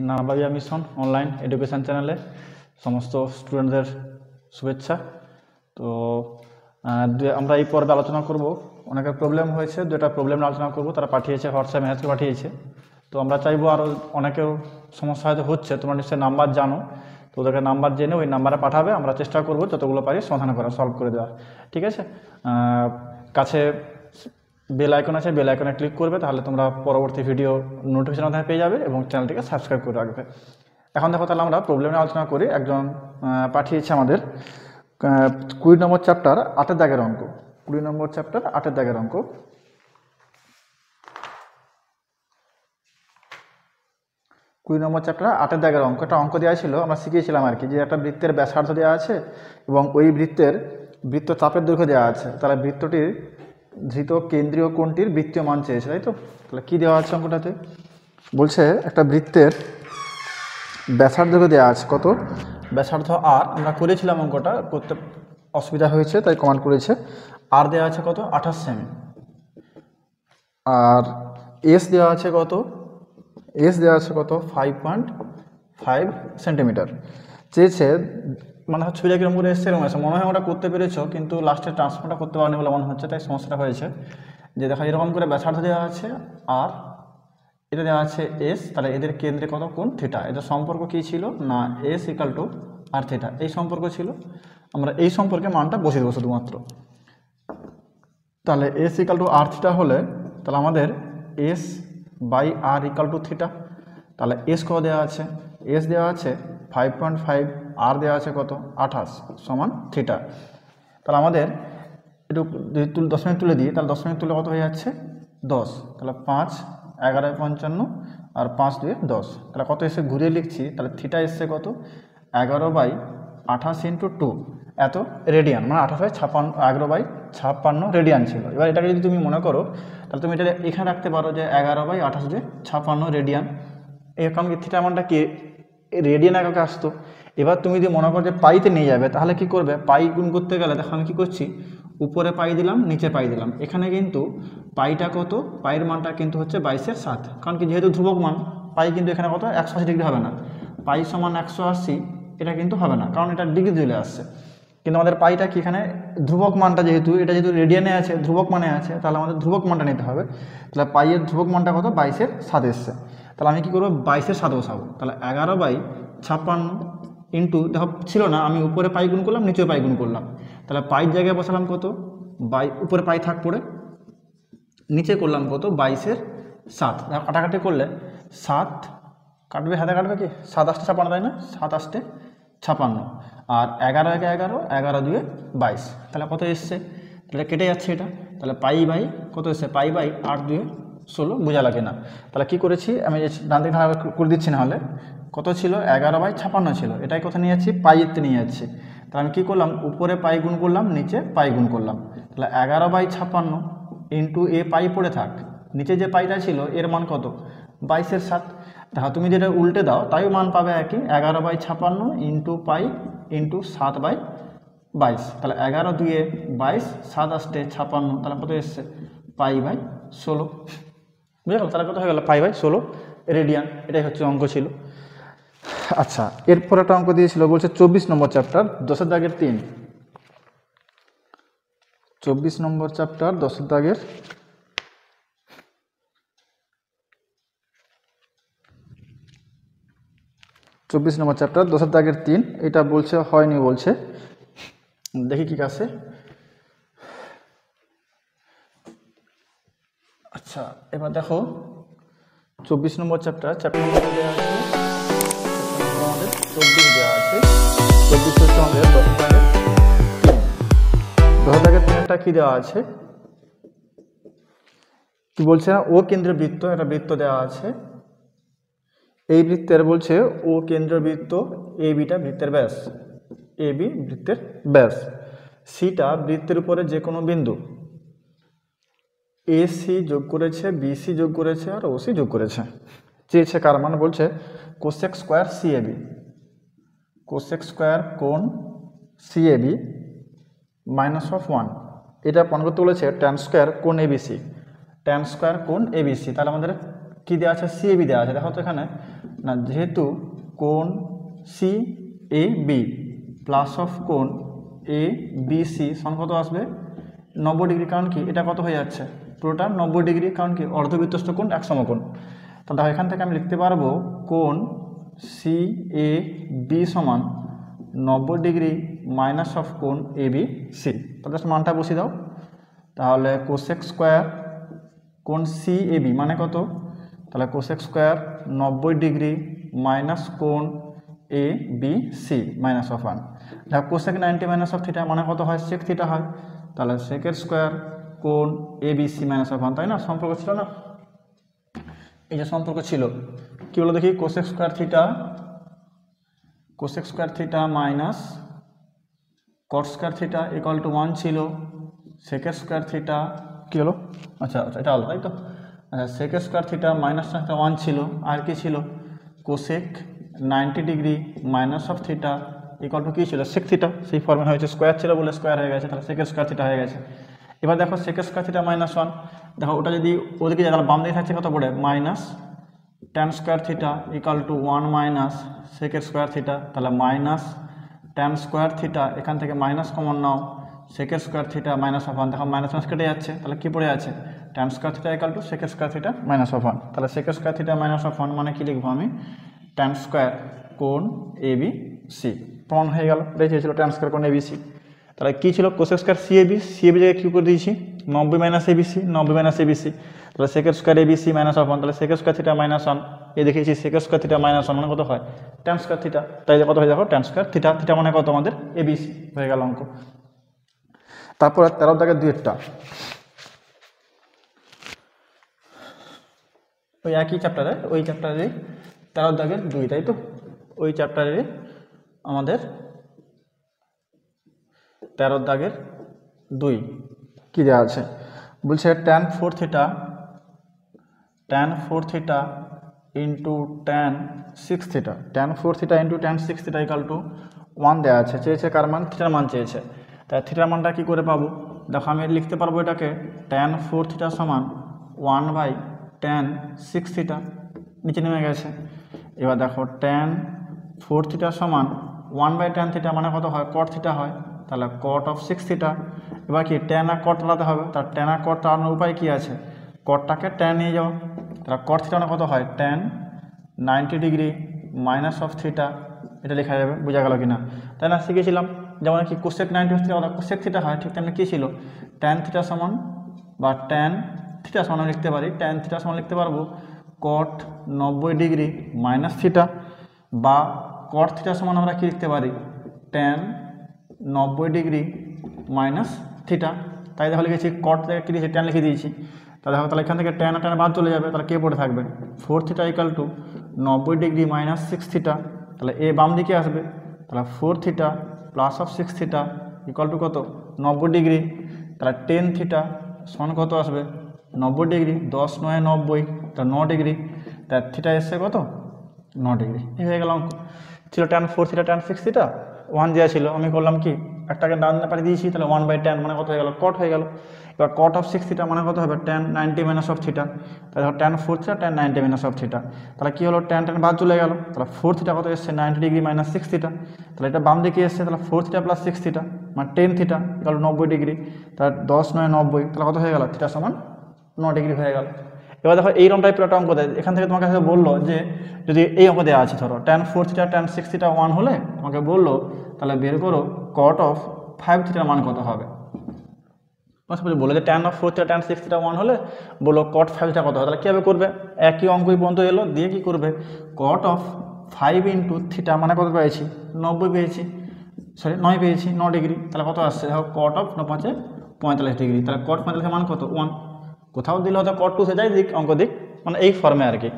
নাবাবিয়া mission online education চ্যানেলে সমস্ত স্টুডেন্টদের শুভেচ্ছা। তো আমরা এই পর্বে আলোচনা করব, অনেকের প্রবলেম হয়েছে, দুটা প্রবলেম আলোচনা করব, তারা পাঠিয়েছে, হোয়াটসঅ্যাপ মেসেজ পাঠিয়েছে। তো আমরা চাইবো আরও অনেকের সমস্যা হয়তো হচ্ছে, তোমরা নিশ্চয়ই নাম্বার জানো, তো ওদেরকে নাম্বার জেনে ওই নাম্বারে পাঠাবে, আমরা চেষ্টা করব যতগুলো পারি সমাধান করা, সলভ করে দেওয়া, ঠিক আছে। কাছে বেল আইকন আছে, বেল আইকনে ক্লিক করবে, তাহলে তোমরা পরবর্তী ভিডিও নোটিফিকেশন মাধ্যমে পেয়ে যাবে এবং চ্যানেলটিকে সাবস্ক্রাইব করে রাখবে। এখন দেখো, তাহলে আমরা প্রবলেম নিয়ে আলোচনা করি। একজন পাঠিয়েছে আমাদের 20 নম্বর চ্যাপ্টার 8 দাগের অঙ্ক। 20 নম্বর চ্যাপ্টার 8 দাগের অঙ্ক। চ্যাপ্টার 8 দাগের অঙ্ক। একটা অঙ্ক দেওয়া ছিল, আমরা শিখিয়েছিলাম আর কি, যে একটা বৃত্তের ব্যাসার্ধ দেওয়া আছে এবং ওই বৃত্ত চাপের দৈর্ঘ্য দেওয়া আছে। তাহলে বৃত্তটির ধৃত কেন্দ্রীয় কোণটির বৃত্তীয় মান চেয়েছে, তাই তো। তাহলে কী দেওয়া আছে অঙ্কটাতে? বলছে একটা বৃত্তের ব্যাসার্ধ দেওয়া আছে, কত? ব্যাসার্ধ আর। আমরা করেছিলাম অঙ্কটা, করতে অসুবিধা হয়েছে তাই কমান্ড করেছে। আর দেওয়া আছে কত? 28 সেমি। আর এস দেওয়া আছে কত? এস দেওয়া আছে কত? 5.5 সেন্টিমিটার চেয়েছে। মানে ছবিটা কিরকম করে এসছে, এরকম আছে। মনে হয় ওটা করতে পেরেছো, কিন্তু লাস্টে ট্রান্সফারটা করতে পারেনি বলে মনে হচ্ছে, তাই সমস্যাটা হয়েছে। যে দেখো, এরকম করে ব্যাসার্ধ দেওয়া আছে আর এটা দেওয়া আছে এস। তাহলে এদের কেন্দ্রে কত কোণ? থিটা। এদের সম্পর্ক কী ছিল না, S equal to R theta, এই সম্পর্ক ছিল। আমরা এই সম্পর্কে মানটা বসিয়ে দেবো শুধুমাত্র। তাহলে S equal to R theta হলে তাহলে আমাদের S by R equal to theta. তাহলে এস কত দেওয়া আছে? এস দেওয়া আছে 5.5, আর দেওয়া আছে কত? 28 সমান থিটা। তাহলে আমাদের একটু যদি 10 মিনিট তুলে দিই, তাহলে 10 মিনিট তুলে কত হয়ে যাচ্ছে? 10। তাহলে 5 11 55 আর 5 2 10। তাহলে কত এসে ঘুরিয়ে লিখছি, তাহলে থিটা এসছে কত? 11/28 ইন্টু 2 এত রেডিয়ান, মানে 11/56 রেডিয়ান ছিল। এবার এটাকে যদি তুমি মনে করো, তাহলে তুমি এটা এখানে রাখতে পারো যে 11/28 রেডিয়ান। এরকম কি থিটা মানটা কি রেডিয়ান এককে আসতো। এবার তুমি যদি মনে করো যে পাইতে নিয়ে যাবে, তাহলে কি করবে? পাই গুণ করতে গেলে দেখো আমি কী করছি, উপরে পাই দিলাম, নিচে পাই দিলাম। এখানে কিন্তু পাইটা কত? পাইয়ের মানটা কিন্তু হচ্ছে 22/7, কারণ কি যেহেতু ধ্রুবক মান, পাই কিন্তু এখানে কত? 180 ডিগ্রি হবে না। পাই সমান 180 এটা কিন্তু হবে না, কারণ এটা ডিগ্রি চলে আসছে। কিন্তু আমাদের পাইটা কি এখানে ধ্রুবক মানটা, যেহেতু এটা যেহেতু রেডিয়ানে আছে, ধ্রুবক মানে আছে, তাহলে আমাদের ধ্রুবক মানটা নিতে হবে। তাহলে পাইয়ের ধ্রুবক মানটা কত? 22/7 এসছে। তাহলে আমি কী করবো? 22/7 বসাবো। তাহলে 11/56 ইন্টু, দেখো ছিল না, আমি উপরে পাই গুণ করলাম, নিচেও পাই গুণ করলাম। তাহলে পাইয়ের জায়গায় বসালাম কত? উপরে পাই থাক পড়ে, নিচে করলাম কত? 22/7। কাটাকাটি করলে 7 কাটবে, হাতে কাটবে কি? 7 8 56, তাই না? 7 8 56 আর 11 1 11, 11 2 22। তাহলে কত এসছে? তাহলে কেটে যাচ্ছে এটা। তাহলে পাই বাই কত এসছে? Pi by 8 2 16। বোঝা লাগে না? তাহলে কী করেছি আমি, ডান দিকে করে দিচ্ছি, না হলে কত ছিল? 11/56 ছিল। এটাই কোথায় নিয়ে যাচ্ছি? পাইয়েতে নিয়ে যাচ্ছি। তাহলে আমি কী করলাম? উপরে পাই গুণ করলাম, নিচে পাই গুণ করলাম। তাহলে 11/56 ইন্টু এ পাই পড়ে থাক, নিচে যে পাইটা ছিল এর মান কত? 22/7। দেখো তুমি যেটা উল্টে দাও তাইও মান পাবে একই, 11/56 ইন্টু পাই ইন্টু 7/22। তাহলে 11 2 22, 7 8 56, তাহলে কত এসছে? Pi by 16। বুঝে গেল? তাহলে কত হয়ে গেল? Pi by 16 radian. এটাই হচ্ছে অঙ্ক ছিল। আচ্ছা, এরপর একটা অঙ্ক দিয়েছিল, বলছে 24 নম্বর চ্যাপ্টার 10 দাগের 3। 24 নম্বর চ্যাপ্টার 10 দাগের 24 নম্বর চ্যাপ্টার 10 দাগের 3। এটা বলছে হয়নি, বলছে দেখি কি আছে। আচ্ছা, এবার দেখো 24 নম্বর চ্যাপ্টার নম্বর দেওয়া আছে, আমাদের 24 দেওয়া আছে। 24 হচ্ছে আমাদের 10 দাগের 3। 10 দাগের 3টা কী দেওয়া আছে? কি বলছে? ও কেন্দ্রীয় বৃত্ত, একটা বৃত্ত দেওয়া আছে। এই বৃত্তের বলছে ও কেন্দ্রীয় বৃত্ত, এ বিটা বৃত্তের ব্যাস, এ বি বৃত্তের ব্যাস, সিটা বৃত্তের উপরে যে কোনো বিন্দু, এ সি যোগ করেছে, বিসি যোগ করেছে আর ওসি যোগ করেছে। চেয়েছে কার মান? বলছে cosec square CAB, cosec square কোণ সিএবি -1। এটা প্রমাণ করতে বলেছে ট্যান স্কোয়ার কোণ এবিসি, ট্যান স্কোয়ার কোণ এবিসি। তাহলে আমাদের কি দেওয়া আছে? সিএবি দেওয়া আছে। দেখো তো এখানে না, যেহেতু কোণ C A B plus of কোণ এ বি সি সমান কত আসবে 90 ডিগ্রি, কারণ কি এটা কত হয়ে যাচ্ছে পুরোটা 90 ডিগ্রি, কারণ কি অর্ধবৃত্তস্থ কোণ এক সমকোণ। তাহলে এখান থেকে আমি লিখতে পারবো কোণ সি এ বি সমান 90 ডিগ্রি মাইনাস অফ কোণ এ বি সি। তাহলে মানটা বসিয়ে দাও, তাহলে কোসেক স্কোয়ার কোণ সি এ বি মানে কত, তাহলে কোসেক স্কোয়ার 90 ডিগ্রি মাইনাস কোণ A B C minus of 1। দেখো কোসেক 90 মাইনাস অফ থিটা মানে কত হয় সেক থিটা হয়, তাহলে সেকের স্কোয়ার কোণ A B C minus of 1, তাই না? সম্পর্ক ছিল না, এই যে সম্পর্ক ছিল কি বলো দেখি, cosec square theta minus cot square theta equal to 1 ছিল, সেকের স্কোয়ার থিটা কি হলো, আচ্ছা এটা আলাদা তাই তো, আচ্ছা সেকের স্কোয়ার থিটা মাইনাস 1 ছিল, আর কি ছিল cosec 90 degree minus of theta equal to কী ছিল সেক থিটা, সেই ফর্মে হয়েছে, স্কোয়ার ছিল বলে স্কোয়ার হয়ে গেছে, তাহলে সেকের স্কোয়ার থিটা হয়ে গেছে। এবার দেখো সেকের স্কোয়ার থিটা মাইনাস 1, দেখো ওটা যদি ওদিকে যায় তাহলে বাম দিকে থাকছে কত পড়ে minus tan square theta equal to 1 minus সেকের স্কোয়ার থিটা, তাহলে মাইনাস ট্যান স্কোয়ার থিটা, এখান থেকে মাইনাস কমন নাও, সেকের স্কোয়ার থিটা মাইনাস অফ 1, দেখো মাইনাস মাইনাস কেটে যাচ্ছে, তাহলে কী পড়ে আছে tan square theta equal to সেকের স্কোয়ার থিটা মাইনাস অফ 1। তাহলে সেকের স্কোয়ার থিটা মাইনাস অফ 1 মানে কি লিখবো আমি ট্যান স্কোয়ার কোণ এ বি সি, প্রমাণ হয়ে গেল, এটা চেয়েছিল ট্যান স্কোয়ার কোণ এ বি সি। তাহলে কী ছিল cosec square C A B জায়গায় কী করে দিয়েছি 90 minus A B C, 90 minus A B C, তাহলে সেকের square A B C minus of 1, তাহলে সেকের স্কোয়ার থিটা মাইনাস 1, এ দেখিয়েছি সেকের স্কোয়ার থিটা মাইনাস 1 মানে কত হয় ট্যান স্কোয়ার থিটা, তাই কত হয়ে দেখো ট্যান স্কোয়ার থিটা, থিটা মানে কত আমাদের এ বি সি হয়ে গেল অঙ্ক। তারপর 13 দাগের 2 ওই একই চ্যাপ্টারে, ওই চ্যাপ্টারে 13 দাগের 2, তাই তো ওই চ্যাপ্টারে আমাদের 13 দাগের 2 কী দেওয়া আছে বলছে tan 4 theta into tan 6 theta, tan 4 theta into tan 6 theta equal to 1 দেওয়া আছে, চেয়েছে কার মান থিটার মান চেয়েছে, তাই থিটার মানটা কী করে পাবো, দেখো আমি লিখতে পারবো এটাকে ট্যান 4 থিটা সমান 1 বাই ট্যান 6 থিটা, নিচে নেমে গেছে। এবার দেখো ট্যান 4 থিটা সমান 1 বাই ট্যান থিটা মানে কত হয় কট থিটা হয়, তাহলে কট অফ 6 থিটা। এবার কি ট্যান আর কট আলাদা হবে, তার ট্যান আর কট তাড়ানোর উপায় কী আছে, কটটাকে ট্যান নিয়ে যাও, তাহলে কট থিটা মানে কত হয় tan 90 degree minus of theta, এটা লেখা যাবে, বোঝা গেল কিনা, তাই না? শিখেছিলাম যেমন কি কোসেক 90 থিটা কোসেক থিটা হয়, ঠিক তেমনি কী ছিল ট্যান থিটা সমান বা ট্যান থিটা সমান লিখতে পারি, ট্যান থিটা সমান লিখতে পারবো কট 90 ডিগ্রি মাইনাস থিটা, বা কট থিটা সমান আমরা কী লিখতে পারি ট্যান 90 ডিগ্রি মাইনাস থিটা, তাই দেখো লিখেছি কট থেকে কী দিয়েছি ট্যান লিখে দিয়েছি, তাহলে দেখো তাহলে এখান থেকে ট্যান আর ট্যান বাদ চলে যাবে, তাহলে কে পড়ে থাকবে 4 theta equal to 90 degree minus 6 theta, তাহলে এ বাম দিকে আসবে, তাহলে 4 theta plus of 6 theta equal to কত 90 ডিগ্রি, তাহলে 10 থিটা সমান কত আসবে 90 ডিগ্রি, 10 9 90, তাহলে 9 ডিগ্রি, তার থিটা এসছে কত 9 ডিগ্রি, এই হয়ে গেল অঙ্ক। ছিল ট্যান 4 থিটা ট্যান 6 থিটা 1 দেওয়া ছিল, আমি করলাম কি একটাকে ডান পাড়ে দিয়েছি, তাহলে 1 বাই ট্যান মানে কত হয়ে গেল কট হয়ে গেল। এবার কট অফ 6 থিটা মানে কত হবে ট্যান 90 মাইনাস অফ থিটা, তাহলে দেখো tan 4 theta tan 90 minus of theta, তাহলে কী হলো ট্যান ট্যান বাদ চলে গেল, তাহলে 4 থিটা কত এসছে 90 ডিগ্রি মাইনাস 6 থিটা, তাহলে এটা বাম দিকে এসছে, তাহলে 4 থিটা প্লাস 6 থিটা মানে 10 থিটা ইকাল 90 ডিগ্রি, তাহলে 10 9 90, তাহলে কত হয়ে গেল থিটা সমান 9 ডিগ্রি হয়ে গেল। এবার দেখো এইরকম টাইপের একটা অঙ্ক দেয়, এখান থেকে তোমাকে কাছে বললো যে যদি এই অঙ্ক দেওয়া আছে ধরো ট্যান 4 থিটা ট্যান 6 থিটা 1 হলে তোমাকে বললো তাহলে বের করো কট অফ 5 থিটার মান কত হবে, বলে যে tan of 4 theta tan 6 theta 1 হলে বলো কট 5 থিটা কত হবে, তাহলে কীভাবে করবে একই অঙ্কই পর্যন্ত এলো, দিয়ে কী করবে কট অফ 5 ইন্টু থিটা মানে কত পেয়েছি 90 পেয়েছি, সরি 9 পেয়েছি 9 ডিগ্রি, তাহলে কত আসছে দেখো কট অফ 9 5 45 ডিগ্রি, তাহলে কট 45 মান কত 1, কোথাও দিলে হয়তো কট 2 সে যাই দিক অঙ্ক দিক, মানে এই ফর্মে আর কি,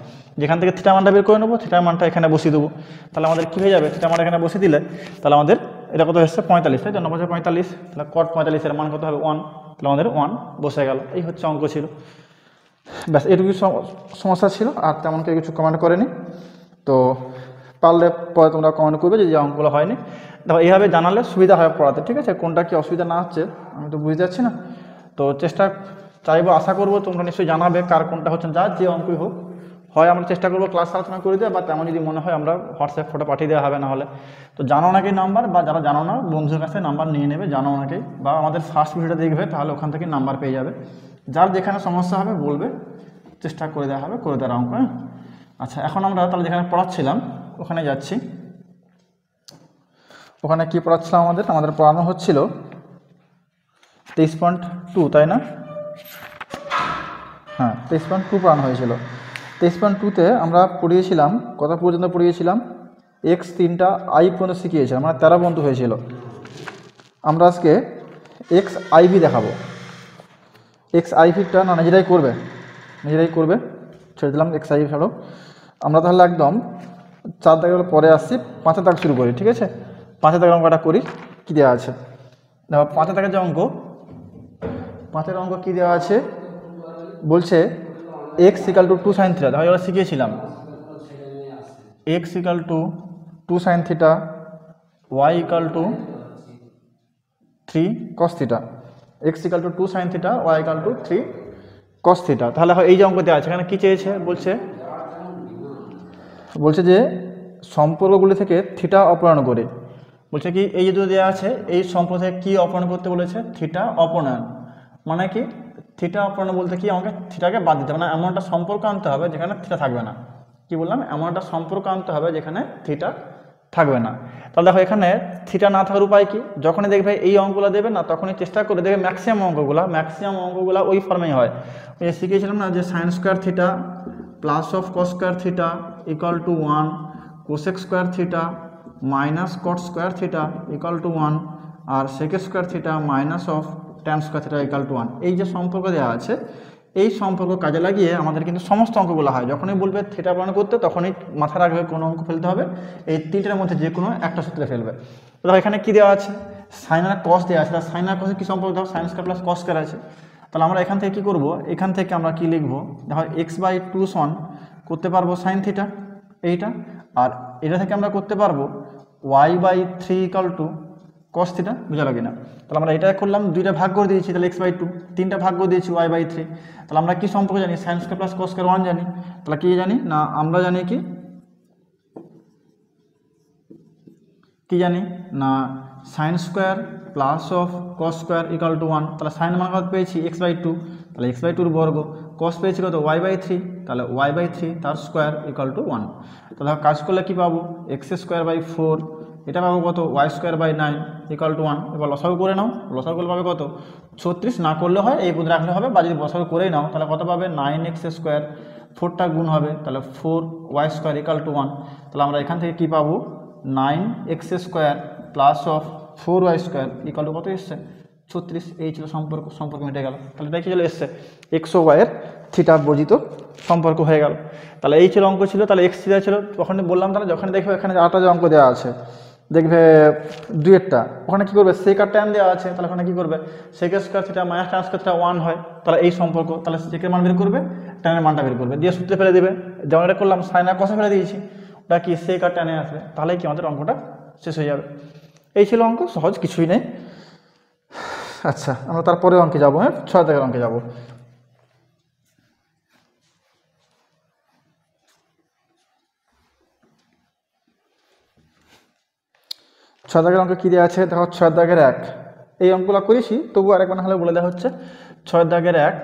যেখান থেকে থিটা মানটা বের করে নেবো থিটার মানটা এখানে বসিয়ে দেবো, তাহলে আমাদের কী হয়ে যাবে থিটা মানটা এখানে বসিয়ে দিলে তাহলে আমাদের এটা কত এসছে 45, তাই তো 9 5 45, তাহলে কট 45 এর মান কত হবে 1, তাহলে আমাদের 1 বসে গেল, এই হচ্ছে অঙ্ক ছিল, ব্যাস এটুকু সমস্যা ছিল, আর তেমন কেউ কিছু কমেন্ট করেনি, তো পারলে পরে তোমরা কমেন্ট করবে যে অঙ্কগুলো হয়নি, দেখো এইভাবে জানালে সুবিধা হয় পড়াতে, ঠিক আছে, কোনটা কি অসুবিধা না হচ্ছে আমি তো বুঝতে পারছি না, তো চেষ্টা চাইবো আশা করবো তোমরা নিশ্চয়ই জানাবে কার কোনটা হচ্ছে, যা যে অঙ্কই হোক হয় আমরা চেষ্টা করবো ক্লাস আলোচনা করে দেওয়া, বা তেমন যদি মনে হয় আমরা হোয়াটসঅ্যাপ ফটো পাঠিয়ে দেওয়া হবে। না হলে তো জানো অনেকেই নাম্বার, বা যারা জানো না বন্ধুদের কাছে নাম্বার নিয়ে নেবে, জানো অনেকেই, বা আমাদের ফার্স্ট ভিডিওটা দেখবে, তাহলে ওখান থেকে নাম্বার পেয়ে যাবে। যার যেখানে সমস্যা হবে বলবে, চেষ্টা করে দেওয়া হবে, করে দেওয়ার অঙ্ক। আচ্ছা, এখন আমরা তাহলে যেখানে পড়াচ্ছিলাম ওখানে যাচ্ছি। ওখানে কি পড়াচ্ছিলাম? আমাদের পড়ানো হচ্ছিল 23.2, তাই না? হ্যাঁ, 23.2 পড়ানো হয়েছিল। 23.2-তে আমরা পড়িয়েছিলাম, কত পর্যন্ত পড়িয়েছিলাম? x 3টা i পর্যন্ত শিখিয়েছিলাম, মানে 13 পর্যন্ত হয়েছিল। আমরা আজকে এক্স আইভি দেখাবো। এক্স আইভিটা না নিজেরাই করবে, ছেড়ে দিলাম এক্স আইভি ছাড়ো। আমরা তাহলে একদম 4 দাগের পরে আসছি, 5 দাগ শুরু করি, ঠিক আছে? 5 দাগের অঙ্কটা করি। কী দেওয়া আছে দেখো, 5 দাগের যে অঙ্ক, 5-এর অঙ্ক কী দেওয়া আছে বলছে x = 2 sin θ। দেখো এবার শিখিয়েছিলাম x = 2 sin θ, y = 3 cos θ। x = 2 sin θ, y = 3 cos θ। তাহলে এই যে অঙ্ক দেওয়া আছে, এখানে কী চেয়েছে? বলছে যে সম্পর্কগুলি থেকে থিটা অপনয়ন করে। বলছে কি, এই যে দেওয়া আছে এই সম্পর্ক থেকে কী অপনয়ন করতে বলেছে? থিটা অপনয়ন। মানে কি থিটা অপনয়ন বলতে কি, আমাকে থিটাকে বাদ দিতে হবে, মানে এমন একটা সম্পর্ক আনতে হবে যেখানে থিটা থাকবে না। কি বললাম? এমন একটা সম্পর্ক আনতে হবে যেখানে থিটা থাকবে না। তাহলে দেখো এখানে থিটা না থাকার উপায় কি? যখনই দেখবে এই অঙ্কগুলো দেবে না, তখনই চেষ্টা করে দেখবে ম্যাক্সিমাম অঙ্কগুলো ওই ফর্মেই হয়। ওই যে শিখিয়েছিলাম না, যে sin square theta plus of cos square theta = 1, cosec square theta minus cot square theta = 1, আর sec square theta minus of tan square theta = 1। এই যে সম্পর্ক দেওয়া আছে, এই সম্পর্ক কাজে লাগিয়ে আমাদের কিন্তু সমস্ত অঙ্কগুলো হয়। যখনই বলবে থিটা প্রমাণ করতে, তখনই মাথা রাখবে কোনো অঙ্ক ফেলতে হবে, এই 3টার মধ্যে যে কোনো একটা সূত্রে ফেলবে। তো এখানে কী দেওয়া আছে? সাইন আর কস দেওয়া আছে। সাইন আর কসের কী সম্পর্ক? দেখো sin square plus cos square আছে। তাহলে আমরা এখান থেকে কী করবো? এখান থেকে আমরা কী লিখবো? দেখো x/2 সমান করতে পারবো sin θ এইটা, আর এটা থেকে আমরা করতে পারবো y/3 = cos θ। বুঝালো কিনা? তাহলে আমরা এটা করলাম, 2টা ভাগ করে দিয়েছি, তাহলে x/2, 3টা ভাগ করে দিয়েছি y/3। তাহলে আমরা কি সম্পর্ক জানি? sin square plus cos square 1 জানি। তাহলে কি জানি না? আমরা জানি কি জানি না, sin square plus of cos square = 1। তাহলে sin মান কত পেয়েছি? x/2, তাহলে x/2 বর্গ, cos পেয়েছি কত? y/3, তাহলে y/3 তার স্কোয়ার = 1। তাহলে কাজ করলে কি পাবো? x²/4, এটা পাবো কত? y²/9 = 1। এবার লসাগু করে নাও, লসাগু করলে পাবে কত? 36। না করলে হয় এই পদ রাখলে হবে, বা যদি লসাগু করেই নাও তাহলে কত পাবে? 9x², 4টা গুণ হবে, তাহলে 4y² = 1। তাহলে আমরা এখান থেকে কি পাবো? 9x² প্লাস অফ 4y² = কত এসছে? 36। এই ছিল সম্পর্ক মিটে গেল। তাহলে এটা কি চলে এসছে? এক্স ও ওয়াইয়ের থিটা বর্জিত সম্পর্ক হয়ে গেল। তাহলে এই ছিল অঙ্ক ছিল। তাহলে এক্স থিটা ছিল, তখন বললাম। তাহলে যখন দেখবে এখানে 8টা যে অঙ্ক দেওয়া আছে, দেখবে 2-এরটা, ওখানে কী করবে? সেক আর ট্যান দেওয়া আছে, তাহলে ওখানে কী করবে? Sec square theta minus tan square theta 1 হয়। তাহলে এই সম্পর্ক, তাহলে সেকের মান বের করবে, ট্যানের মানটা বের করবে, দিয়ে সূত্রে ফেলে দেবে। যেমন এটা করলাম, সাইন আর কসে ফেলে দিয়েছি, ওটা কি সেক আর ট্যানে আসবে। তাহলেই কি আমাদের অঙ্কটা শেষ হয়ে যাবে। এই ছিল অঙ্ক, সহজ, কিছুই নেই। আচ্ছা, আমরা তারপরে অঙ্কে যাবো। হ্যাঁ, 6 দাগের অঙ্কে যাবো। ছয় দাগের অঙ্ক কী দেওয়া আছে দেখো, 6 দাগের 1। এই অঙ্কগুলো করেছি, তবু আরেকবার না হলে বলে দেওয়া হচ্ছে। 6 দাগের 1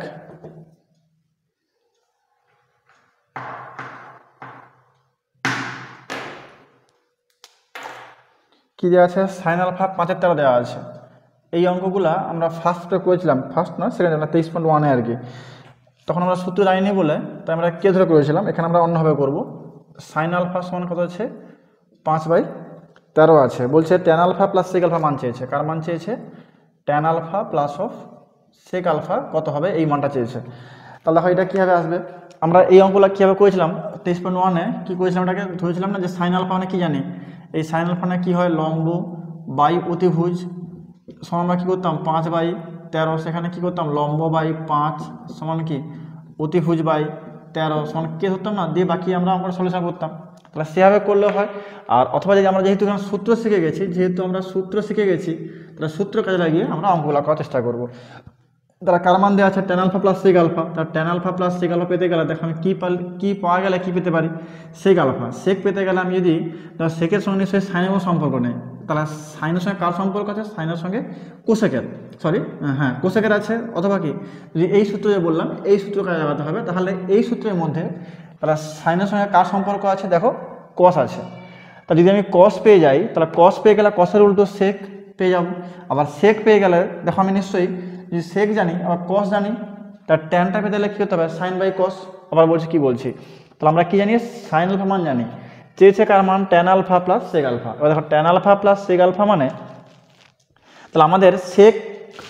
কী দেওয়া আছে? সাইন আলফা 5-এর তেরো দেওয়া আছে। এই অঙ্কগুলো আমরা ফার্স্টে করেছিলাম, ফার্স্ট না সেকেন্ড, আমরা 23.1-এ আর কি। তখন আমরা সূত্র জানিনি বলে তাই আমরা কে ধরে করেছিলাম। এখানে আমরা অন্যভাবে করব। সাইন আলফা সমান কত আছে? 5/13 আছে। বলছে tan alpha plus sec alpha মান চেয়েছে। কার মান চেয়েছে? Tan alpha plus of sec alpha কত হবে, এই মানটা চেয়েছে। তাহলে দেখো এটা কীভাবে আসবে। আমরা এই অঙ্কগুলো কীভাবে করেছিলাম? 23.1-এ কী করেছিলাম? এটাকে ধরেছিলাম না যে সাইন আলফা মানে কী জানি। এই সাইন আলফা মানে কী হয়? লম্ব বাই অতিভুজ সমান আমরা কী করতাম? 5/13। সেখানে কী করতাম? লম্ব বাই 5 সমান কি অতিভুজ বাই 13 সমান কে ধরতাম না, দিয়ে বাকি আমরা সলিউশন করতাম। তাহলে সেভাবে করলেও হয়। আর অথবা যদি আমরা যেহেতু সূত্র শিখে গেছি, তাহলে সূত্র কাজে লাগিয়ে আমরা অঙ্কগুলো করার চেষ্টা করব। তারা কার মান দেওয়া আছে tan alpha plus sec alpha. তার tan alpha plus sec alpha পেতে গেলে দেখো আমি কী পাওয়া গেলে কী পেতে পারি, সেক আলফা। সেক পেতে গেলে আমি যদি সেকের সঙ্গে নিশ্চয়ই সাইনেরও সম্পর্ক নেই, তাহলে সাইনের সঙ্গে কার সম্পর্ক আছে, সাইনের সঙ্গে কোসেকের, কোসেকের আছে। অথবা কি যদি এই সূত্র যে বললাম এই সূত্র কাজে লাগাতে হবে, তাহলে এই সূত্রের মধ্যে তাহলে সাইনের সঙ্গে কার সম্পর্ক আছে, দেখো কস আছে। তা যদি আমি কস পেয়ে যাই, তাহলে কস পেয়ে গেলে কসের উল্টো সেক পেয়ে যাব। আবার সেক পেয়ে গেলে দেখো আমি নিশ্চয়ই যদি সেক জানি আবার কস জানি, তার ট্যানটা পেতে গেলে কী হতে হবে, সাইন বাই কস। আবার বলছি কি বলছি, তাহলে আমরা কি জানি, সাইন আলফা মান জানি, চেয়েছে কার মান tan alpha plus sec alpha. এবার দেখো tan alpha plus sec alpha মানে তাহলে আমাদের সেক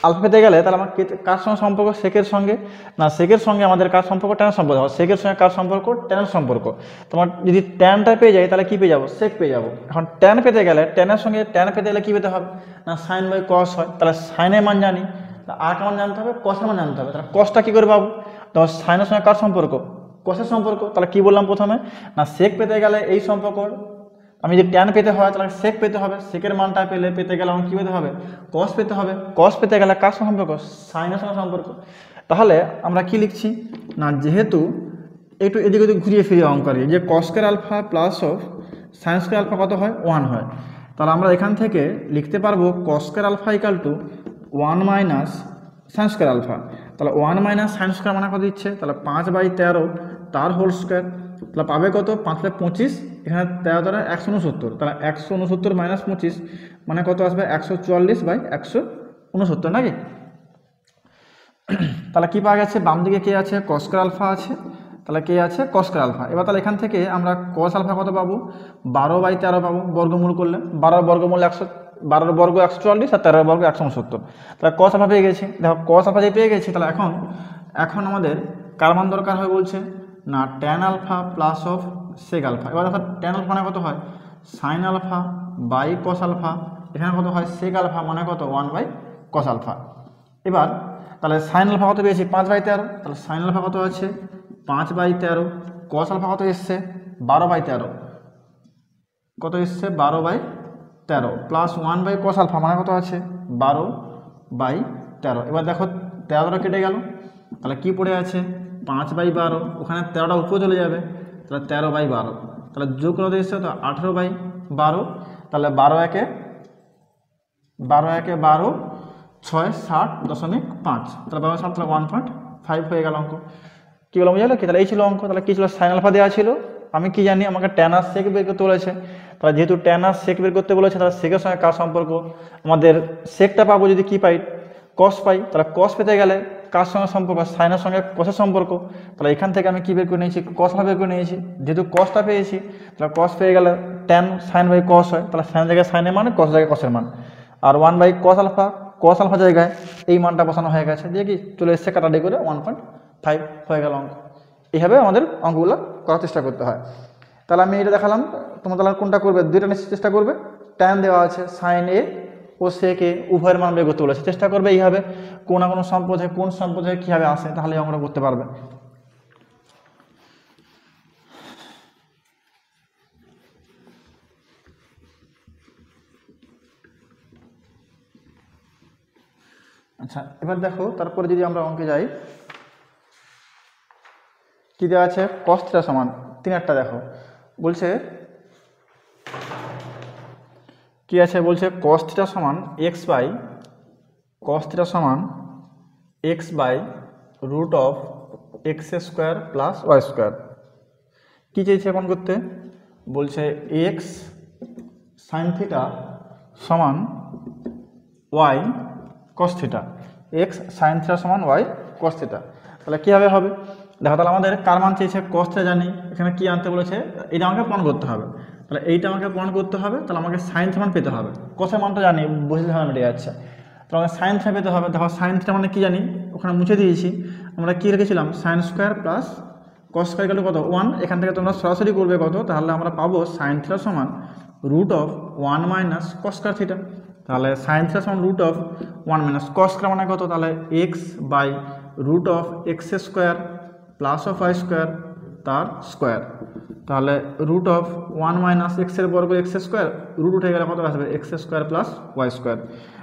আলফা পেতে গেলে তাহলে আমার কার সঙ্গে সম্পর্ক, সেকের সঙ্গে না, সেকের সঙ্গে আমাদের কার সম্পর্ক, ট্যানের সম্পর্ক। সেকের সঙ্গে কার সম্পর্ক, ট্যানের সম্পর্ক। তোমার যদি ট্যানটা পেয়ে যাই তাহলে কী পেয়ে যাবো, সেক পেয়ে যাবো। এখন ট্যান পেতে গেলে ট্যানের সঙ্গে ট্যান পেতে গেলে কী পেতে হবে না, সাইন বাই কস হয়। তাহলে সাইনের মান জানি, আর কার মান জানতে হবে, কসের মান জানতে হবে। তাহলে কসটা কী করে পাবো, তোমার সাইনের সঙ্গে কার সম্পর্ক, কসের সম্পর্ক। তাহলে কী বললাম প্রথমে না, সেক পেতে গেলে এই সম্পর্ক, আমি যদি ট্যান পেতে হয় তাহলে সেক পেতে হবে, সেকের মানটা পেতে গেলে আমার কী পেতে হবে, কস পেতে হবে। কস পেতে গেলে কার সঙ্গে সম্পর্ক, সাইনের সঙ্গে সম্পর্ক। তাহলে আমরা কি লিখছি না, যেহেতু একটু এদিক ওদিক ঘুরিয়ে ফিরিয়ে অঙ্ক করি, যে cos square alpha plus of sine square alpha কত হয়, 1 হয়। তাহলে আমরা এখান থেকে লিখতে পারবো cos square alpha equal to 1 minus sine square alpha. তাহলে 1 মাইনাস সাইন স্কয়ার মানে কত দিচ্ছে, তাহলে 5/13 তার হোল স্কয়ার। তাহলে পাবে কত, 5/25, এখানে 13 দ্বারা 169, তাহলে 169 মাইনাস 25 মানে কত আসবে, 144/169 নাকি। তাহলে কি পাওয়া গেছে, বাম দিকে কে আছে, কস স্কয়ার আলফা আছে, তাহলে কে আছে, কস স্কয়ার আলফা। এবার তাহলে এখান থেকে আমরা কস আলফা কত পাবো, 12/13 পাবো, বর্গমূল করলে 12 বর্গমূল 12 বর্গ 144 আর 13 বর্গ 169। তাহলে কস আলফা পেয়ে গেছি। দেখো কস আলফা যে পেয়ে গেছি, তাহলে এখন আমাদের কার মান দরকার হয় বলছে না, tan alpha plus of sec alpha. এবার দেখো ট্যান আলফা মানে কত হয়, sine alpha by cos alpha. এখানে কত হয়, সেক আলফা মানে কত, 1/cos আলফা। এবার তাহলে সাইন আলফা কত পেয়েছি, 5/13, তাহলে সাইন আলফা কত আছে 5/13, কস আলফা কত এসছে 12/13, কত এসছে 12/13 প্লাস 1/cos আলফা মানে কত আছে 12/13। এবার দেখো 13টা কেটে গেল, তাহলে কি পড়ে আছে 5/12, ওখানে 13টা উপরে চলে যাবে, তাহলে 13/12, তাহলে যোগ কত এসছে তো 18/12, তাহলে 12 একে 12, 6 60.5, তাহলে 12 তাহলে 1.5 হয়ে গেল অঙ্ক। কী বলো বুঝলো কি, তাহলে এই ছিল অঙ্ক। তাহলে কী ছিল, সাইন আলফা দেওয়া ছিল, আমি কি জানি আমাকে ট্যান আর সেক বের করতে বলেছে। তাহলে যেহেতু ট্যান আর সেক বের করতে বলেছে, তাহলে সেকের সঙ্গে কার সম্পর্ক, আমাদের সেকটা পাবো যদি কি পাই, কস পাই। তাহলে কস পেতে গেলে কার সঙ্গে সম্পর্ক, সাইনের সঙ্গে কসের সম্পর্ক। তাহলে এখান থেকে আমি কী বের করে নিয়েছি, কস বের করে নিয়েছি। যেহেতু কসটা পেয়েছি, তাহলে কস পেয়ে গেলে ট্যান সাইন বাই কস হয়, তাহলে সাইন জায়গায় সাইনের মান, কস জায়গায় কসের মান। আর 1/cos আলফা, কস আলফা জায়গায় এই মানটা বসানো হয়ে গেছে, দিয়ে কি চলে এসছে কাটাটি করে 1.5 হয়ে গেল অঙ্ক। এইভাবে আমাদের অঙ্কগুলো করার চেষ্টা করতে হয়। তাহলে আমি এটা দেখালাম, তোমরা তাহলে কোনটা করবে, দুইটা নিশ্চয় চেষ্টা করবে। ট্যান দেওয়া আছে, সাইন এ ও সেক এ উভয়ের মান বের করতে বলেছে, চেষ্টা করবে এইভাবে কোন না কোনো সম্পর্কে কোন সম্পর্কে কীভাবে আসে, তাহলে অঙ্কটা করতে পারবে। আচ্ছা, এবার দেখো তারপরে যদি আমরা অঙ্কে যাই, কী দেওয়া আছে, cos θ সমান 3 দেখো বলছে কি আছে, বলছে cos θ সমান x/√x² প্লাস y²। কী চাইছে এখন করতে, বলছে x sin θ সমান y cos θ, x sin θ সমান y cos θ। তাহলে কীভাবে হবে, দেখো তাহলে আমাদের কার মান চেয়েছে, cos θ জানি, এখানে কি আনতে বলেছে, এটা আমাকে প্রমাণ করতে হবে। তাহলে এইটা আমাকে প্রমাণ করতে হবে, তাহলে আমাকে সাইন থিটা মান পেতে হবে। cos-এর মানটা জানি, বুঝলে ধারণা বেড়ে যাচ্ছে। তাহলে আমাকে সাইন থিটা পেতে হবে। দেখো সাইন থিটা মানে কি জানি, ওখানে মুছে দিয়েছি, আমরা কি রেখেছিলাম, sine square plus cos square গেলে কত 1, এখান থেকে তোমরা সরাসরি করবে কত, তাহলে আমরা পাবো সাইন থিটা সমান √1 - cos স্কোয়ার থিটা। তাহলে সাইন থিটা সমান √1 - cos স্কোয়ার মানে কত, তাহলে x/√x² প্লাস অফ y² তার স্কোয়ার। তাহলে রুট অফ 1 মাইনাস এক্সের বর্গ এক্স স্কোয়ার, রুট উঠে গেলে কত আসবে X square plus Y square.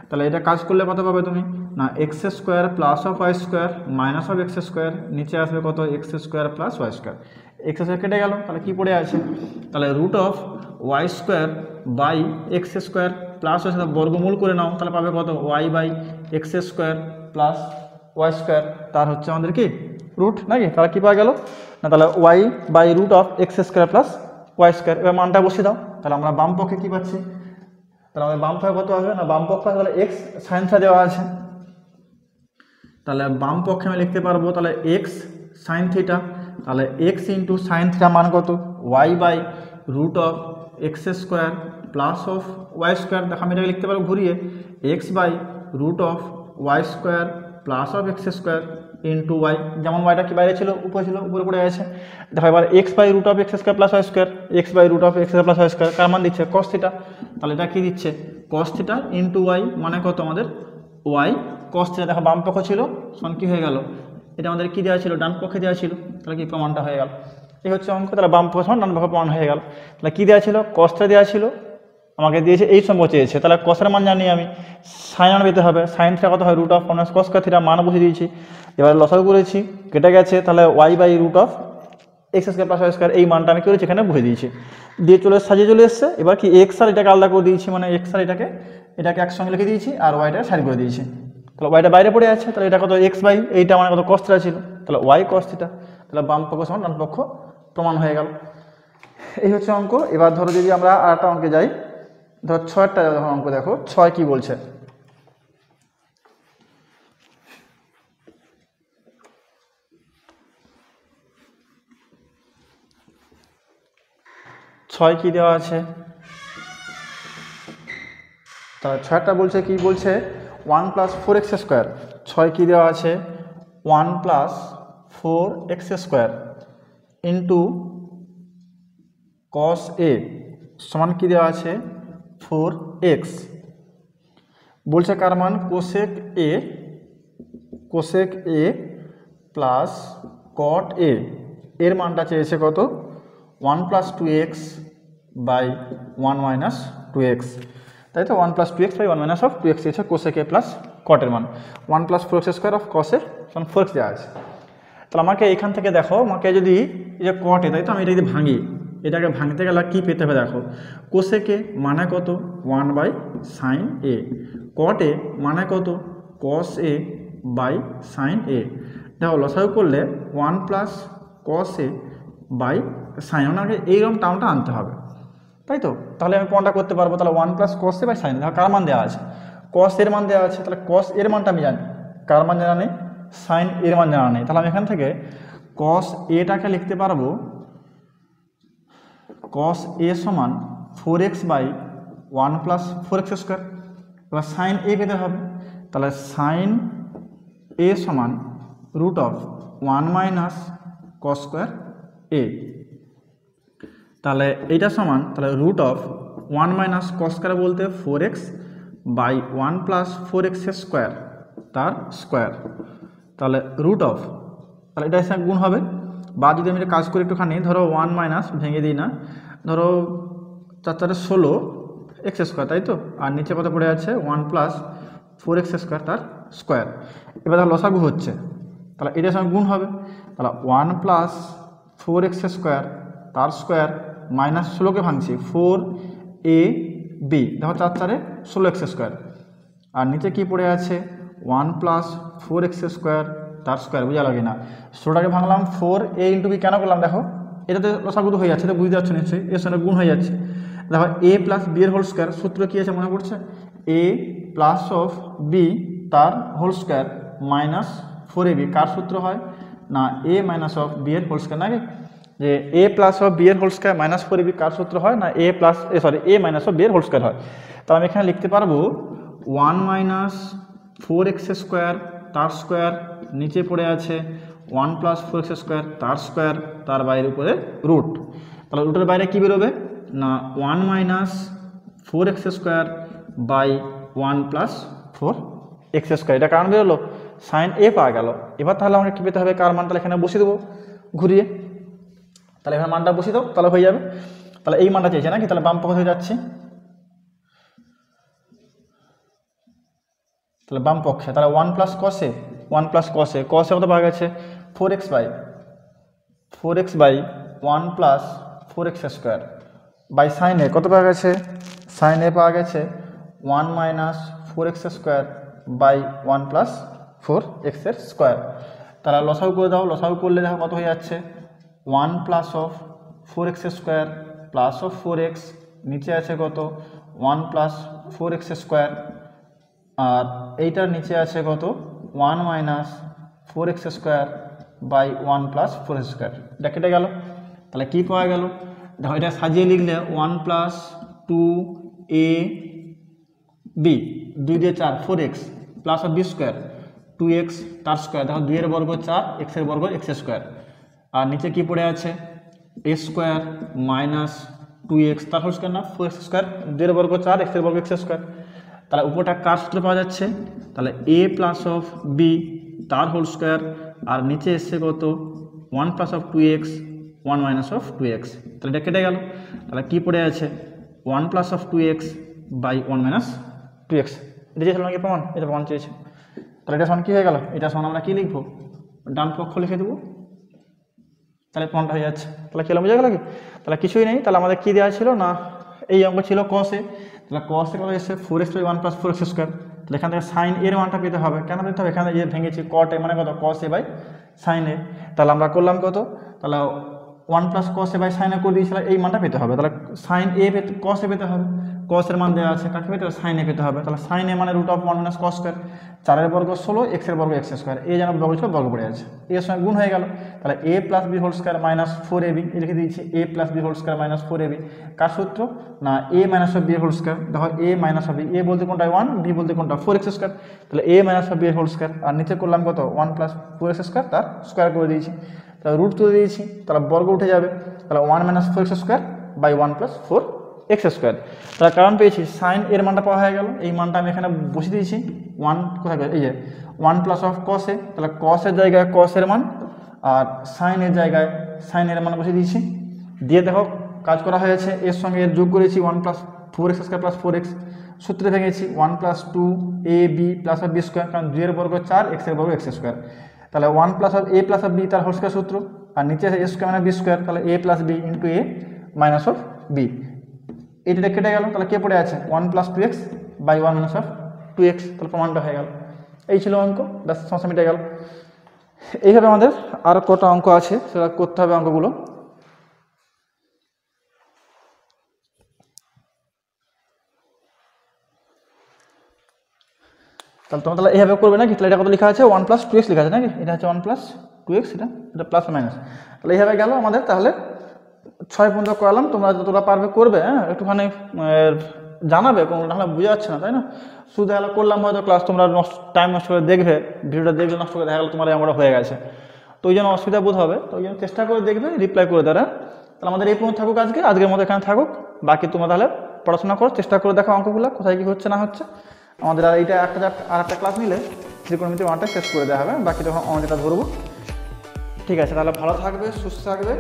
তাহলে এটা কাজ করলে কত পাবে তুমি না X square plus of Y square minus of x square, নিচে আসবে কত X square plus Y square. X square কেটে গেল, তাহলে কী পড়ে আছে, তাহলে root of Y square by X square plus Y square বর্গমূল করে নাও, তাহলে পাবে কত Y by X square plus Y square, তার হচ্ছে আমাদের কি রুট নাকি। তাহলে কী পাওয়া গেল না, তাহলে Y by root of x square plus Y square. এবার মানটা বসিয়ে দাও, তাহলে আমরা বাম পক্ষে কী পাচ্ছি, তাহলে আমাদের বাম পক্ষে কত আসবে না বাম পক্ষে তাহলে এক্স সাইন থিটা দেওয়া আছে, তাহলে বাম পক্ষে আমি লিখতে পারবো তাহলে এক্স সাইন থিটা, তাহলে এক্স ইন্টু সাইন থিটা মান কত Y by root of x square plus of Y square. দেখো আমি এটাকে লিখতে পারবো ঘুরিয়ে X by root of Y square plus of x square into Y, যেমন ওয়াইটা কি বাইরে ছিল উপরে ছিল উপরে পড়ে গেছে। দেখো এবার x by root of x square plus Y square, x by root of x square plus Y square কার মান দিচ্ছে কস থিটা, তাহলে এটা কি দিচ্ছে কস থিটা ইন্টু ওয়াই মানে কত আমাদের ওয়াই কস থিটা। দেখো বাম পক্ষ ছিল সমান কী হয়ে গেল, এটা আমাদের কী দেওয়া ছিল ডান পক্ষে দেওয়া ছিল, তাহলে কি প্রমাণটা হয়ে গেল। এই হচ্ছে অঙ্ক, তাহলে বাম পক্ষ সমান ডান পক্ষ প্রমাণ হয়ে গেল। তাহলে কী দেওয়া ছিল কসটা দেওয়া ছিল, আমাকে দিয়েছে এই সম্পর্ক চেয়েছে, তাহলে কসের মান জানি আমি সাইন মান পেতে হবে, সাইন থিটা কত হয় root of minus cos theta মান বসিয়ে দিয়েছি, এবার লসাগু করেছি কেটে গেছে, তাহলে Y by root of x square plus Y square এই মানটা আমি করেছি এখানে বসিয়ে দিয়েছি, দিয়ে সাজিয়ে চলে এসছে। এবার কি এক্স আর এটাকে আলাদা করে দিয়েছি, মানে এক্স আর এটাকে একসঙ্গে লিখে দিয়েছি আর ওয়াইটা সাইড করে দিয়েছি, তাহলে ওয়াইটা বাইরে পড়ে আছে, তাহলে এটা কত এক্স বাই এইটা মানে কত কস থিটা ছিল, তাহলে ওয়াই কস থিটা, তাহলে বাম পক্ষ সমান ডান পক্ষ প্রমাণ হয়ে গেল। এই হচ্ছে অঙ্ক। এবার ধরো যদি আমরা আরেকটা অঙ্কে যাই, ধর 6টা যখন অঙ্ক দেখো 6 কি বলছে, ছয় কি দেওয়া আছে, তাহলে 6টা বলছে কি বলছে 1 প্লাস 4x স্কোয়ার, 6 কি দেওয়া আছে 1 plus 4x square into cos A সমান কি দেওয়া আছে 4x, বলছে কার মান কোসেক এ প্লাস কট এ, এর মানটা চেয়েছে কত 1 plus 2x by 1 minus 2x, তাই তো 1 plus 2x by 1 minus of 2x চেয়েছে কোসেক এ প্লাস কটের মান, 1 plus 4x square of cos A সমান 4x দেওয়া আছে। তাহলে আমাকে এখান থেকে দেখো, আমাকে যদি এই যে কট এ, তাই তো আমি এটা যদি ভাঙি, এটাকে ভাঙতে গেলে কী পেতে হবে দেখো কোসেক এ মানে কত 1 বাই সাইন এ, কট এ মানে কত কস এ বাই সাইন এ, দেখো লসাগু করলে 1 plus cos A by sine, ওনাকে এইরকম টার্মটা আনতে হবে, তাই তো। তাহলে আমি কোনটা করতে পারবো, তাহলে 1 plus cos A by sine, দেখো কার মান দেওয়া আছে কস এর মান দেওয়া আছে, তাহলে কস এর মানটা আমি জানি, কার মান জানা নেই সাইন এর মান জানা নেই, তাহলে আমি এখান থেকে কস এটাকে লিখতে পারবো কস এ সমান 4x by 1 plus 4x square, এবার সাইন এ পেতে হবে, তাহলে সাইন এ সমান root of 1 minus cos square A, তাহলে এইটা সমান তাহলে root of 1 minus cos square বলতে 4x by 1 plus 4x square তার স্কোয়ার, তাহলে রুট অফ, তাহলে এটা এসে গুণ হবে, বা যদি আমি এটা কাজ করি একটুখানি, ধরো 1 মাইনাস ভেঙে দিই না, ধরো 4 4 16 x স্কোয়ার, তাই তো, আর নিচে কত পড়ে আছে 1 প্লাস 4x স্কোয়ার তার স্কোয়ার, এবার ধরো লসাগু হচ্ছে, তাহলে এটার সঙ্গে গুণ হবে, তাহলে 1 প্লাস 4x স্কোয়ার তার স্কোয়ার মাইনাস 16কে ভাঙছি 4ab, দেখো 4 4 16x স্কোয়ার, আর নিচে কি পড়ে আছে 1 প্লাস 4x স্কোয়ার তার স্কোয়ার, বুঝা লাগে না, 16টাকে ভাঙলাম 4a ইন্টু বি কেন করলাম, দেখো এটাতে লসাগু হয়ে যাচ্ছে, তো বুঝতে পারছো নিশ্চয়ই, এর সঙ্গে গুণ হয়ে যাচ্ছে, দেখো a প্লাস বি এর হোল স্কোয়ার, সূত্র কী আছে মনে পড়ছে a প্লাস অফ বি তার হোল স্কোয়ার মাইনাস 4ab, কার সূত্র হয় না a মাইনাস অফ বি এর হোল স্কোয়ার, নাকি যে a প্লাস অফ বি এর হোল স্কোয়ার মাইনাস 4ab কার সূত্র হয় না a মাইনাস অফ বি এর হোল স্কোয়ার হয়, তাহলে আমি এখানে লিখতে পারবো 1 মাইনাস 4x স্কোয়ার তার স্কোয়ার, নিচে পড়ে আছে 1 প্লাস 4x স্কোয়ার তার স্কোয়ার, তার বাইরের উপরে রুট, তাহলে রুটের বাইরে কী বেরোবে না 1 minus 4x square by 1 plus 4x square, এটা কারণ বেরোলো সাইন এ পাওয়া গেল। এবার তাহলে আমাকে কী পেতে হবে কার মান, তাহলে এখানে বসিয়ে দেবো ঘুরিয়ে, তাহলে এখানে মানটা বসিয়ে দাও, তাহলে হয়ে যাবে। তাহলে এই মানটা চেয়েছে নাকি, তাহলে বাম পক্ষ থেকে যাচ্ছি, তাহলে বাম পক্ষে, তাহলে 1 প্লাস কসে, 1 প্লাস কসে, কসে কত পাওয়া গেছে 4x by 1 plus 4x square by সাইনে কত পাওয়া গেছে, সাইনে পাওয়া গেছে 1 minus 4x square by 1 plus 4x square. তারা লসাগু করে দাও, লসাগু করলে দেখো কত হয়ে যাচ্ছে 1 plus of 4x square plus of 4x, নিচে আছে কত 1 প্লাস 4x স্কোয়ার, আর এইটার নিচে আছে কত 1 minus 4x square by 1 plus 4x square. এটা কেটে গেল, তাহলে কী পাওয়া গেল দেখো, এটা সাজিয়ে লিখলে 1 প্লাস 2ab 2 দিয়ে 4 4x plus of B square 2x তার স্কোয়ার, দেখো 2 এর বর্গ 4, x এর বর্গ x স্কোয়ার, আর নিচে কি পড়ে আছে a স্কোয়ার মাইনাস 2x তার হোল স্কোয়ার না 4x স্কোয়ার, 2 এর বর্গ 4, x এর বর্গ x স্কোয়ার। তাহলে উপরটা কার সূত্র পাওয়া যাচ্ছে, তাহলে a প্লাস অফ বি তার হোল স্কোয়ার, আর নিচে এসছে কত 1 plus of 2x 1 minus of 2x, তাহলে এটা কেটে গেল। তাহলে কী পড়ে আছে 1 plus of 2x by 1 minus 2x। এটা চেয়েছিল নাকি প্রমাণ, এটা প্রমাণ চেয়েছে। তাহলে এটা সমান কী হয়ে গেল, এটা সমান আমরা কী লিখবো, ডান পক্ষ লিখে দেবো, তাহলে প্রমাণটা হয়ে যাচ্ছে। তাহলে খেলা বোঝা গেল কি, তাহলে কিছুই নেই। তাহলে আমাদের কী দেওয়া ছিল না, এই অঙ্ক ছিল কসে, তাহলে কসে কত এসছে 4x by 1 plus 4x square, তাহলে এখান থেকে সাইন এর মানটা পেতে হবে। কেন পেতে হবে, এখানে যে ভেঙেছি কট এ মানে কত কস এ বাই সাইন এ, তাহলে আমরা করলাম কত, তাহলে 1 plus cos A by sine A করে দিয়েছিলাম, এই মানটা পেতে হবে। তাহলে সাইন এ পেতে কস এ পেতে হবে, কস এর মান দেওয়া আছে, কাকে পেতে হবে সাইন এ পেতে হবে। তাহলে সাইন এ মানে root of 1 minus cos square, 4 এর বর্গ 16, x এর বর্গ x স্কোয়ার, এ যেন বর্গ ছিল বর্গ পড়ে আছে, এর সঙ্গে গুণ হয়ে গেল। তাহলে a plus B whole square minus 4ab লিখে দিয়েছি, a plus B whole square minus 4ab, কার সূত্র না a minus of B whole square, দেখো a minus of B, a বলতে কোনটা 1, b বলতে কোনটা 4x স্কোয়ার, তাহলে a minus of B whole square, আর নিচে করলাম কত 1 প্লাস 4x স্কোয়ার তার স্কোয়ার করে দিয়েছি, তাহলে রুট তুলে দিয়েছি, তাহলে বর্গ উঠে যাবে, তাহলে 1 minus 4x square by 1 plus 4x square. তাহলে কারণ পেয়েছি সাইন এর মানটা পাওয়া হয়ে গেল, এই মানটা আমি এখানে বসিয়ে দিয়েছি 1 কোথায়, এই যে 1 প্লাস অফ কস এ, তাহলে কস এর জায়গায় কস এর মান, আর সাইনের জায়গায় সাইনের মান বসিয়ে দিয়েছি, দিয়ে দেখো কাজ করা হয়েছে, এর সঙ্গে এর যোগ করেছি 1 plus 4x square plus 4x, সূত্রে ভেঙেছি 1 plus 2ab plus of B square, কারণ 2 এর বর্গ 4, x এর বর্গ x স্কোয়ার, তাহলে 1 plus of a plus of B তার হোল স্কোয়ার সূত্র, আর নিচে আছে a স্কোয়ার মানে বি স্কোয়ার, তাহলে a plus B into a minus of B, এইটা কেটে গেল, তাহলে কে পড়ে আছে 1 plus 2x by 1 minus of 2x, তাহলে প্রমাণটা হয়ে গেল। এই ছিল অঙ্ক, ব্যাস সমস্যা মিটে গেল। এইভাবে আমাদের আর কটা অঙ্ক আছে সেটা করতে হবে অঙ্কগুলো। তাহলে তোমরা তাহলে এইভাবে করবে নাকি, তাহলে এটা কত লেখা আছে 1 প্লাস 2x লেখা আছে নাকি, এটা হচ্ছে 1 প্লাস 2x, এটা প্লাস মাইনাস, তাহলে এইভাবে গেল আমাদের। তাহলে 6 পর্যন্ত করালাম, তোমরা যতটা পারবে করবে, হ্যাঁ একটুখানি জানাবে, কোনো তাহলে বোঝা যাচ্ছে না তাই না, শুধু দেখা করলাম হয়তো ক্লাস, তোমরা টাইম নষ্ট করে দেখবে, ভিডিওটা দেখলে নষ্ট করে দেখা গেলো তোমার আমরা হয়ে গেছে, তো ওই জন্য অসুবিধা বোধ হবে, তো ওই জন্য চেষ্টা করে দেখবে, রিপ্লাই করে দেওয়া। তাহলে আমাদের এই পর্যন্ত থাকুক আজকের মতো এখানে থাকুক, বাকি তোমরা তাহলে পড়াশোনা করো, চেষ্টা করে দেখো অঙ্কগুলো কোথায় কী হচ্ছে না হচ্ছে। আমাদের আর এইটা একটা ক্লাস নিলে ত্রিকোণমিতি ওয়ানটা শেষ করে দেওয়া হবে, বাকি তখন আমরা যেটা ধরবো। ঠিক আছে, তাহলে ভালো থাকবে, সুস্থ থাকবে,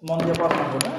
মন দিয়ে পড়াশোনা করবে।